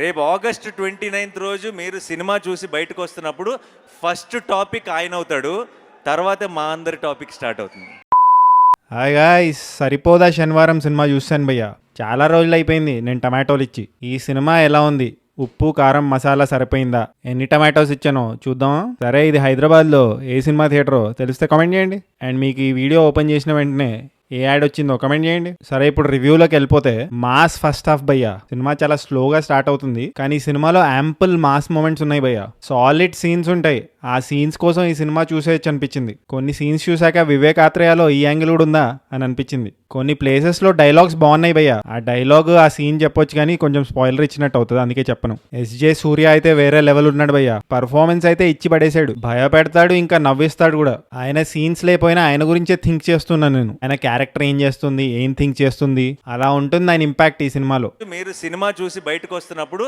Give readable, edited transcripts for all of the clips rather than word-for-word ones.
రేపు August 29th రోజు మీరు సినిమా చూసి బయటకు వస్తున్నప్పుడు ఫస్ట్ టాపిక్ ఆయన అవుతాడు, తర్వాత మా అందరి టాపిక్ స్టార్ట్ అవుతుంది. హాయ్ గాయ్స్, సరిపోదా శనివారం సినిమా చూశాను భయ్య. చాలా రోజులు అయిపోయింది నేను టమాటోలు ఇచ్చి. ఈ సినిమా ఎలా ఉంది? ఉప్పు కారం మసాలా సరిపోయిందా? ఎన్ని టమాటోస్ ఇచ్చానో చూద్దాం. సరే, ఇది హైదరాబాద్లో ఏ సినిమా థియేటరో తెలిస్తే కామెంట్ చేయండి. అండ్ మీకు ఈ వీడియో ఓపెన్ చేసిన వెంటనే ఏ యాడ్ వచ్చిందో కామెంట్ చేయండి. సరే, ఇప్పుడు రివ్యూలోకి వెళ్ళిపోతే మాస్ ఫస్ట్ హాఫ్ భయ్య. సినిమా చాలా స్లోగా స్టార్ట్ అవుతుంది, కానీ ఈ సినిమాలో యాంపుల్ మాస్ మూమెంట్స్ ఉన్నాయి భయ్య. సాలిడ్ సీన్స్ ఉంటాయి. ఆ సీన్స్ కోసం ఈ సినిమా చూసేయచ్చు అనిపించింది. కొన్ని సీన్స్ చూసాక వివేక్ ఆత్రేయలో ఈ యాంగిల్ కూడా ఉందా అని అనిపించింది. కొన్ని ప్లేసెస్ లో డైలాగ్స్ బాగున్నాయి భయ్య. ఆ డైలాగ్ ఆ సీన్ చెప్పొచ్చు, కానీ కొంచెం స్పాయిలర్ ఇచ్చినట్టు అవుతుంది, అందుకే చెప్పను. ఎస్జే సూర్య అయితే వేరే లెవెల్ ఉన్నాడు భయ్య. పర్ఫార్మెన్స్ అయితే ఇచ్చి పడేశాడు. భయపెడతాడు, ఇంకా నవ్విస్తాడు కూడా. ఆయన సీన్స్ లేకపోయినా ఆయన గురించే థింక్ చేస్తున్నాను నేను. ఆయన క్యారెక్టర్ ఏం చేస్తుంది, ఏం థింక్ చేస్తుంది, అలా ఉంటుంది ఆయన ఇంపాక్ట్ ఈ సినిమాలో. మీరు సినిమా చూసి బయటకు వస్తున్నప్పుడు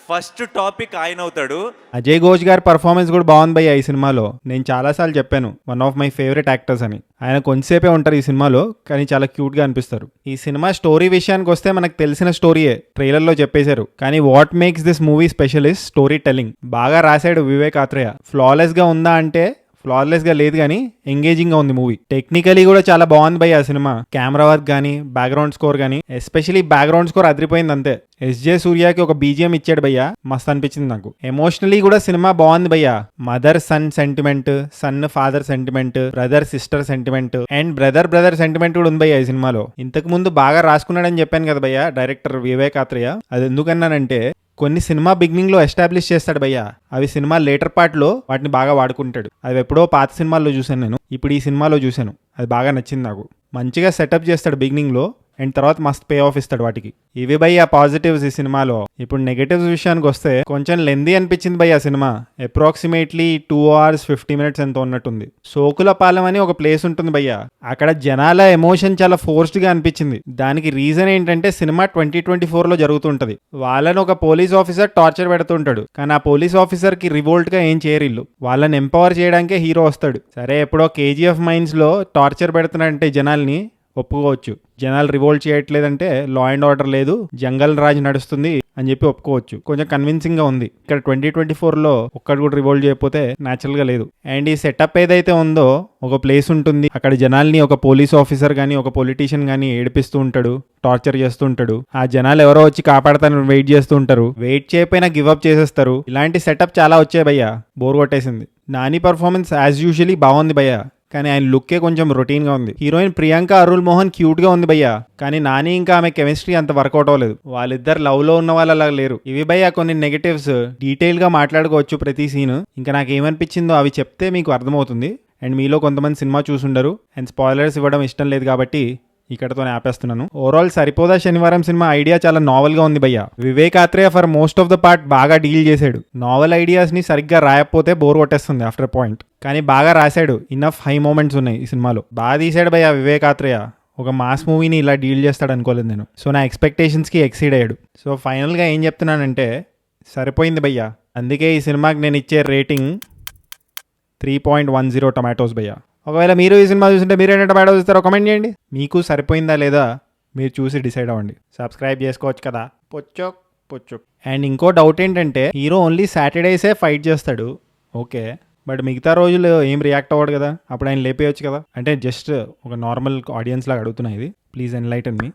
ఫస్ట్ టాపిక్ ఆయన అవుతాడు. అజయ్ ఘోష్ గారి పర్ఫార్మెన్స్ కూడా బాగుంది భయ్య ఈ సినిమాలో. నేను చాలాసార్లు చెప్పాను, one of my favourite actors అని. ఆయన కొంచెంసేపే ఉంటారు ఈ సినిమాలో, కానీ చాలా క్యూట్ గా అనిపిస్తారు. ఈ సినిమా స్టోరీ విషయానికి వస్తే మనకు తెలిసిన స్టోరీయే, ట్రైలర్ లో చెప్పేశారు. కానీ what makes this movie special is story telling. బాగా రాశాడు వివేక్ ఆత్రేయ. ఫ్లాలెస్ గా ఉందా అంటే ఫ్లాలెస్ గా లేదు, కానీ ఎంగేజింగ్ గా ఉంది మూవీ. టెక్నికలీ కూడా చాలా బాగుంది భయ్య ఆ సినిమా. కెమెరా వర్క్ కానీ, బ్యాక్గ్రౌండ్ స్కోర్ కానీ, ఎస్పెషలీ బ్యాక్గ్రౌండ్ స్కోర్ అదిరిపోయింది అంతే. ఎస్జే సూర్యకి ఒక బీజిఎం ఇచ్చాడు భయ్య, మస్త్ అనిపించింది నాకు. ఎమోషనలీ కూడా సినిమా బాగుంది భయ్య. Mother son sentiment, sun father sentiment, brother sister sentiment, and brother brother sentiment కూడా ఉంది భయ్య ఈ సినిమాలో. ఇంతకు ముందు బాగా రాసుకున్నాడని చెప్పాను కదా భయ్య డైరెక్టర్ వివేక్ ఆత్రేయ. అది ఎందుకన్నానంటే, కొన్ని సినిమా బిగినింగ్ లో ఎస్టాబ్లిష్ చేస్తాడు భయ్య, అవి సినిమా లేటర్ పార్ట్ లో వాటిని బాగా వాడుకుంటాడు. అవి ఎప్పుడో పాత సినిమాల్లో చూశాను నేను, ఇప్పుడు ఈ సినిమాలో చూశాను. అది బాగా నచ్చింది నాకు. మంచిగా సెటప్ చేస్తాడు బిగినింగ్ లో, అండ్ తర్వాత మస్త్ పే ఆఫ్ ఇస్తాడు వాటికి. ఇవి భయ్య పాజిటివ్స్ ఈ సినిమాలో. ఇప్పుడు నెగటివ్స్ విషయానికి వస్తే కొంచెం లెందీ అనిపించింది భయ్య సినిమా. అప్రాక్సిమేట్లీ 2 hours 50 minutes ఎంతో ఉన్నట్టుంది. సోకులపాలెం అని ఒక ప్లేస్ ఉంటుంది భయ్య. అక్కడ జనాల ఎమోషన్ చాలా ఫోర్స్డ్ గా అనిపించింది. దానికి రీజన్ ఏంటంటే, సినిమా 2024లో జరుగుతుంటది. వాళ్ళని ఒక పోలీస్ ఆఫీసర్ టార్చర్ పెడుతుంటాడు, కానీ ఆ పోలీస్ ఆఫీసర్ కి రివోల్ట్ గా ఏం చేయరు ఇల్లు. వాళ్ళని ఎంపవర్ చేయడానికే హీరో వస్తాడు. సరే, ఎప్పుడో కేజీఎఫ్ మైన్స్ లో టార్చర్ పెడుతున్నాడంటే జనాల్ని ఒప్పుకోవచ్చు. జనాలు రివోల్ట్ చేయట్లేదంటే లా అండ్ ఆర్డర్ లేదు, జంగల్ రాజ్ నడుస్తుంది అని చెప్పి ఒప్పుకోవచ్చు. కొంచెం కన్విన్సింగ్ గా ఉంది. ఇక్కడ 2024లో ఒక్కడు కూడా రివోల్ట్ చేయకపోతే న్యాచురల్ గా లేదు. అండ్ ఈ సెటప్ ఏదైతే ఉందో, ఒక ప్లేస్ ఉంటుంది, అక్కడ జనాల్ని ఒక పోలీస్ ఆఫీసర్ గానీ ఒక పొలిటీషియన్ గానీ ఏడిపిస్తూ ఉంటాడు, టార్చర్ చేస్తూ ఉంటాడు. ఆ జనాలు ఎవరో వచ్చి కాపాడతాను వెయిట్ చేస్తూ ఉంటారు. వెయిట్ చేయకపోయినా గివ్ అప్ చేసేస్తారు. ఇలాంటి సెటప్ చాలా వచ్చాయి భయ్య, బోర్ కొట్టేసింది. నాని పర్ఫార్మెన్స్ యాజ్ యూజువలీ బాగుంది భయ్య, కానీ ఆయన లుక్కే కొంచెం రొటీన్ గా ఉంది. హీరోయిన్ ప్రియాంక అరుల్ మోహన్ క్యూట్ గా ఉంది భయ్య, కానీ నాని ఇంకా ఆమె కెమిస్ట్రీ అంత వర్కౌట్ అవ్వలేదు. వాళ్ళిద్దరు లవ్ లో ఉన్న వాళ్ళ లేరు. ఇవి భయ్య కొన్ని నెగటివ్స్. డీటెయిల్ గా మాట్లాడుకోవచ్చు ప్రతి సీన్. ఇంకా నాకు ఏమనిపించిందో అవి చెప్తే మీకు అర్థమవుతుంది. అండ్ మీలో కొంతమంది సినిమా చూసుండరు, అండ్ స్పాయిలర్స్ ఇవ్వడం ఇష్టం లేదు కాబట్టి ఇక్కడతో ఆపేస్తున్నాను. ఓవరాల్ సరిపోదా శనివారం సినిమా ఐడియా చాలా నావెల్ గా ఉంది భయ్య. Vivek Athreya for most of the part బాగా డీల్ చేశాడు. నావెల్ ఐడియాస్ ని సరిగ్గా రాయకపోతే బోర్ కొట్టేస్తుంది ఆఫ్టర్ పాయింట్, కానీ బాగా రాశాడు. ఇన్నఫ్ హై మూమెంట్స్ ఉన్నాయి ఈ సినిమాలో. బాగా తీశాడు భయ్య వివేక్ ఆత్రేయ. ఒక మాస్ మూవీని ఇలా డీల్ చేస్తాడు అనుకోలేదు నేను. సో నా ఎక్స్పెక్టేషన్స్ కి ఎక్సీడ్ అయ్యాడు. సో ఫైనల్ గా ఏం చెప్తున్నానంటే, సరిపోయింది భయ్య. అందుకే ఈ సినిమాకి నేను ఇచ్చే రేటింగ్ 3.10 టొమాటోస్ భయ్య. ఒకవేళ మీరు ఈ సినిమా చూస్తుంటే మీరు ఏంటంటే టొమాటోస్ ఇస్తారో కామెంట్ చేయండి. మీకు సరిపోయిందా లేదా మీరు చూసి డిసైడ్ అవ్వండి. సబ్స్క్రైబ్ చేసుకోవచ్చు కదా, పొచ్చోక్ పొచ్చోక్. అండ్ ఇంకో డౌట్ ఏంటంటే, హీరో ఓన్లీ సాటర్డేసే ఫైట్ చేస్తాడు, ఓకే, బట్ మిగతా రోజులు ఏం రియాక్ట్ అవ్వడు కదా. అప్పుడు ఆయన లేపేయచ్చు కదా. అంటే జస్ట్ ఒక నార్మల్ ఆడియన్స్ లాగా అడుగుతున్నా ఇది. Please enlighten me.